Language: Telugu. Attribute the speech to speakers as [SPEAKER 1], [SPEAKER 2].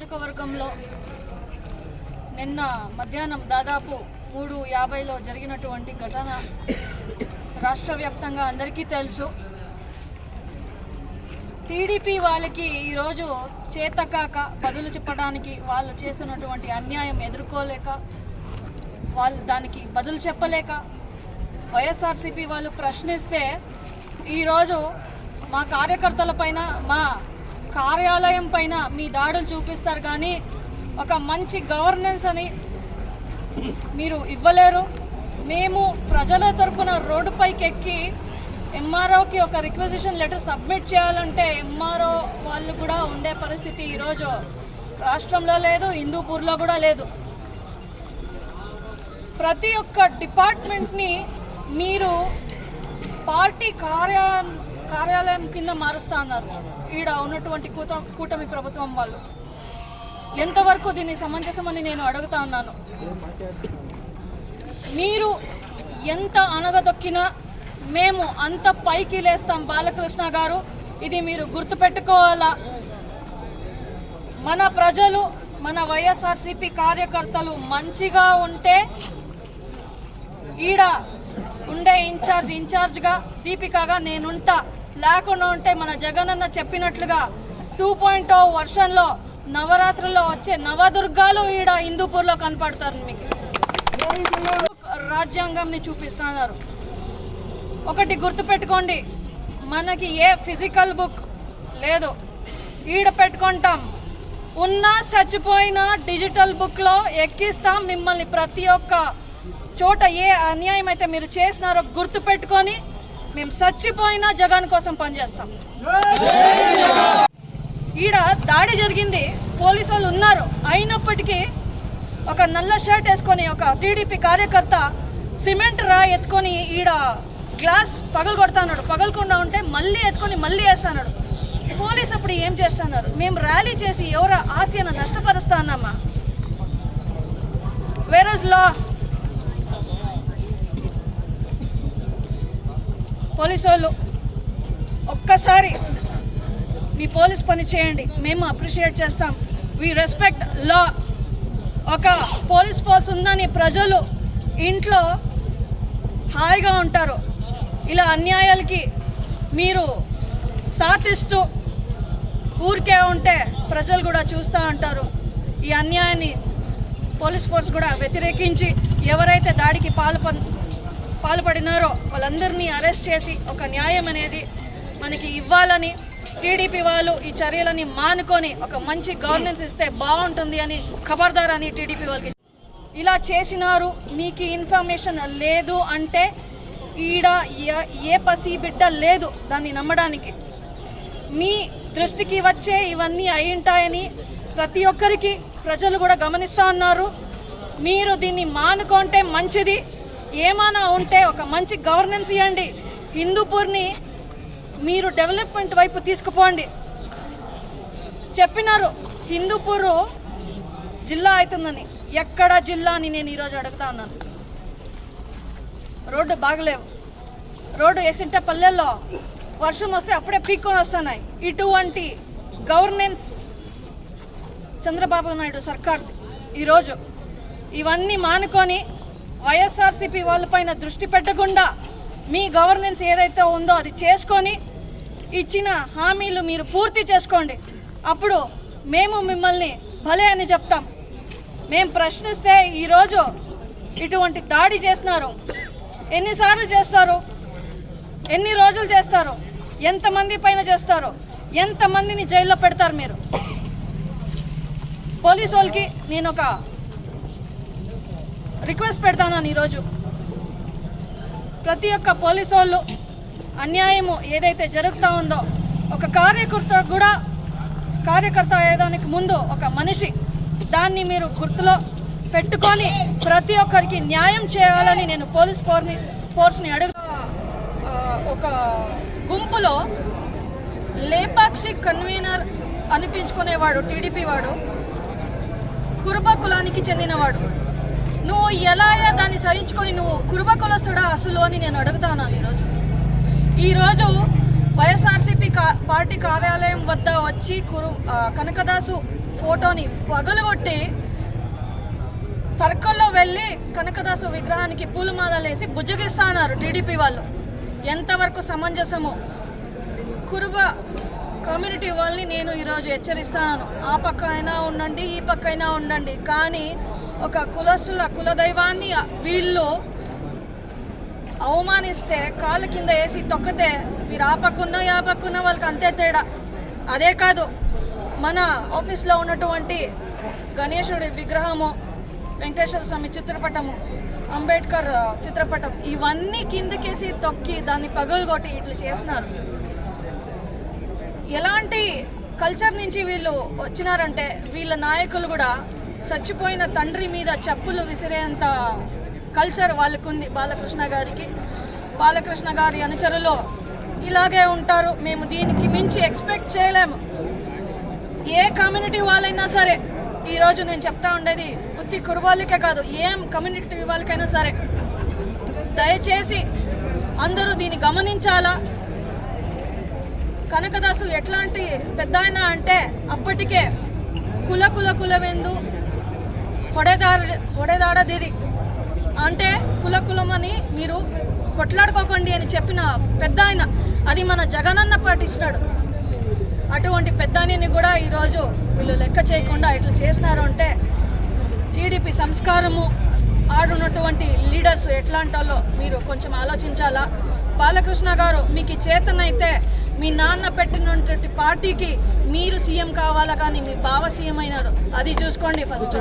[SPEAKER 1] నియోజకవర్గంలో నిన్న మధ్యాహ్నం దాదాపు 3:50లో జరిగినటువంటి ఘటన రాష్ట్ర వ్యాప్తంగా అందరికీ తెలుసు. టీడీపీ వాళ్ళకి ఈరోజు చేతకాక బదులు చెప్పడానికి వాళ్ళు చేస్తున్నటువంటి అన్యాయం ఎదుర్కోలేక వాళ్ళు దానికి బదులు చెప్పలేక వైఎస్ఆర్సీపీ వాళ్ళు ప్రశ్నిస్తే ఈరోజు మా కార్యకర్తల పైన మా కార్యాలయం పైన మీ దాడులు చూపిస్తారు, కానీ ఒక మంచి గవర్నెన్స్ అని మీరు ఇవ్వలేరు. మేము ప్రజల తరపున రోడ్డుపైకి ఎక్కి ఎంఆర్ఓకి ఒక రిక్వెజిషన్ లెటర్ సబ్మిట్ చేయాలంటే ఎంఆర్ఓ వాళ్ళు కూడా ఉండే పరిస్థితి ఈరోజు రాష్ట్రంలో లేదు, హిందూపూర్లో కూడా లేదు. ప్రతి ఒక్క డిపార్ట్మెంట్ని మీరు పార్టీ కార్యాలయం కింద మారుస్తా అన్నారు ఈడ ఉన్నటువంటి కూటమి ప్రభుత్వం వాళ్ళు. ఎంతవరకు దీన్ని సమంజసమని నేను అడుగుతా ఉన్నాను. మీరు ఎంత అనగదొక్కినా మేము అంత పైకి లేస్తాం బాలకృష్ణ గారు, ఇది మీరు గుర్తుపెట్టుకోవాలా. మన ప్రజలు మన వైఎస్ఆర్సీపీ కార్యకర్తలు మంచిగా ఉంటే ఈడ ఉండే ఇన్ఛార్జ్గా దీపికగా నేనుంటా, లేకుండా ఉంటే మన జగనన్న చెప్పినట్లుగా 2.0 వర్షన్లో నవరాత్రుల్లో వచ్చే నవదుర్గాలు ఈడ హిందూపూర్లో కనపడతారు. మీకు రాజ్యాంగంని చూపిస్తున్నారు. ఒకటి గుర్తుపెట్టుకోండి, మనకి ఏ ఫిజికల్ బుక్ లేదు, ఈడ పెట్టుకుంటాం. ఉన్నా చచ్చిపోయినా డిజిటల్ బుక్లో ఎక్కిస్తాం మిమ్మల్ని. ప్రతి ఒక్క చోట ఏ అన్యాయం అయితే మీరు చేసినారో గుర్తుపెట్టుకొని మేము చచ్చిపోయినా జగన్ కోసం పనిచేస్తాం. ఈడ దాడి జరిగింది, పోలీసు వాళ్ళు ఉన్నారు, అయినప్పటికీ ఒక నల్ల షర్ట్ వేసుకొని ఒక టీడీపీ కార్యకర్త సిమెంట్ రా ఎత్తుకొని ఈడ గ్లాస్ పగలగొడతాడు. పగలకుండా ఉంటే మళ్ళీ ఎత్తుకొని మళ్ళీ వేస్తాడు. పోలీసు అప్పుడు ఏం చేస్తున్నారు? మేము ర్యాలీ చేసి ఎవరు ఆశయాన్ని నష్టపరుస్తా అన్నామా? Where is law? పోలీసు వాళ్ళు ఒక్కసారి మీ పోలీస్ పని చేయండి, మేము అప్రిషియేట్ చేస్తాం. We respect law. ఒక పోలీస్ ఫోర్స్ ఉందని ప్రజలు ఇంట్లో హాయిగా ఉంటారు. ఇలా అన్యాయాలకి మీరు సాధిస్తూ ఊరికే ఉంటే ప్రజలు కూడా చూస్తూ ఉంటారు. ఈ అన్యాయాన్ని పోలీస్ ఫోర్స్ కూడా వ్యతిరేకించి ఎవరైతే దాడికి పాల్పడినారో వాళ్ళందరినీ అరెస్ట్ చేసి ఒక న్యాయం అనేది మనకి ఇవ్వాలని టీడీపీ వాళ్ళు ఈ చర్యలని మానుకొని ఒక మంచి గవర్నెన్స్ ఇస్తే బాగుంటుంది అని ఖబర్దార్ అని టీడీపీ వాళ్ళకి ఇలా చేసినారు. మీకు ఇన్ఫర్మేషన్ లేదు అంటే ఈడ ఏ పసి బిడ్డ లేదు దాన్ని నమ్మడానికి. మీ దృష్టికి వచ్చే ఇవన్నీ అయి ఉంటాయని ప్రతి ఒక్కరికి ప్రజలు కూడా గమనిస్తూ ఉన్నారు. మీరు దీన్ని మానుకుంటే మంచిది. ఏమైనా ఉంటే ఒక మంచి గవర్నెన్స్ ఇవ్వండి. హిందూపూర్ని మీరు డెవలప్మెంట్ వైపు తీసుకుపోండి. చెప్పినారు హిందూపూరు జిల్లా అవుతుందని. ఎక్కడ జిల్లా అని నేను ఈరోజు అడుగుతా ఉన్నాను. రోడ్డు బాగలేవు. రోడ్డు వేసింటే పల్లెల్లో వర్షం వస్తే అప్పుడే పీక్కొని వస్తున్నాయి. ఇటువంటి గవర్నెన్స్ చంద్రబాబు నాయుడు సర్కార్ ఈరోజు. ఇవన్నీ మానుకొని వైఎస్ఆర్సీపీ వాళ్ళపైన దృష్టి పెట్టకుండా మీ గవర్నెన్స్ ఏదైతే ఉందో అది చేసుకొని ఇచ్చిన హామీలు మీరు పూర్తి చేసుకోండి. అప్పుడు మేము మిమ్మల్ని భలే అని చెప్తాం. మేము ప్రశ్నిస్తే ఈరోజు ఇటువంటి దాడి చేస్తున్నారు. ఎన్నిసార్లు చేస్తారు? ఎన్ని రోజులు చేస్తారు? ఎంతమంది పైన చేస్తారు? ఎంతమందిని జైల్లో పెడతారు మీరు? పోలీసు వాళ్ళకి నేను ఒక రిక్వెస్ట్ పెడతాను ఈరోజు. ప్రతి ఒక్క పోలీసు వాళ్ళు అన్యాయము ఏదైతే జరుగుతూ ఉందో ఒక కార్యకర్త అయ్యేదానికి ముందు ఒక మనిషి, దాన్ని మీరు గుర్తులో పెట్టుకొని ప్రతి ఒక్కరికి న్యాయం చేయాలని నేను పోలీస్ ఫోర్స్ని ఒక గుంపులో లేపాక్షి కన్వీనర్ అనిపించుకునేవాడు టీడీపీ వాడు, కురుబ కులానికి చెందినవాడు. నువ్వు ఎలా దాన్ని సహించుకొని నువ్వు కురుబ కులస్తుడా అసలు అని నేను అడుగుతాను. ఈరోజు వైఎస్ఆర్సీపీ పార్టీ కార్యాలయం వద్ద వచ్చి కనకదాసు ఫోటోని పగలగొట్టి సర్కిల్లో వెళ్ళి కనకదాసు విగ్రహానికి పూలమాలలు వేసి బుజ్జగిస్తున్నారు టీడీపీ వాళ్ళు. ఎంతవరకు సమంజసమో కురుబ కమ్యూనిటీ వాళ్ళని నేను ఈరోజు హెచ్చరిస్తాను. ఆ పక్క అయినా ఉండండి, ఈ పక్క అయినా ఉండండి, కానీ ఒక కులస్తుల కులదైవాన్ని వీళ్ళు అవమానిస్తే కాళ్ళ కింద వేసి తొక్కితే మీరు ఆ పక్కున్న ఆ పక్కున్న వాళ్ళకి అంతే తేడా. అదే కాదు, మన ఆఫీస్లో ఉన్నటువంటి గణేశుడి విగ్రహము, వెంకటేశ్వర స్వామి చిత్రపటము, అంబేద్కర్ చిత్రపటం ఇవన్నీ కిందకేసి తొక్కి దాన్ని పగలగొట్టి ఇట్లా చేస్తున్నారు. ఎలాంటి కల్చర్ నుంచి వీళ్ళు వచ్చినారంటే వీళ్ళ నాయకులు కూడా చచ్చిపోయిన తండ్రి మీద చెప్పులు విసిరేంత కల్చర్ వాళ్ళకుంది. బాలకృష్ణ గారి అనుచరులు ఇలాగే ఉంటారు. మేము దీనికి మించి ఎక్స్పెక్ట్ చేయలేము. ఏ కమ్యూనిటీ వాళ్ళైనా సరే, ఈరోజు నేను చెప్తా ఉండేది ఉత్తి కుర్బాళ్ళకే కాదు, ఏం కమ్యూనిటీ వాళ్ళకైనా సరే దయచేసి అందరూ దీన్ని గమనించాలా. కనకదాసు ఎట్లాంటి పెద్ద ఆయన అంటే అప్పటికే కులవెందు ಹೊಡೆದಾಡದಿರಿ అంటే కులమని మీరు కొట్లాడుకోకండి అని చెప్పిన పెద్ద ఆయన. అది మన జగనన్న పాటిస్తాడు. అటువంటి పెద్దానిని కూడా ఈరోజు వీళ్ళు లెక్క చేయకుండా ఇట్లా చేసినారు అంటే టీడీపీ సంస్కారము, ఆడున్నటువంటి లీడర్స్ ఎట్లాంటి వాళ్ళో మీరు కొంచెం ఆలోచించాలా. బాలకృష్ణ గారు, మీకు చేతనైతే మీ నాన్న పెట్టినటువంటి పార్టీకి మీరు సీఎం కావాలా, కానీ మీ బావ సీఎం అయినాడు, అది చూసుకోండి ఫస్ట్.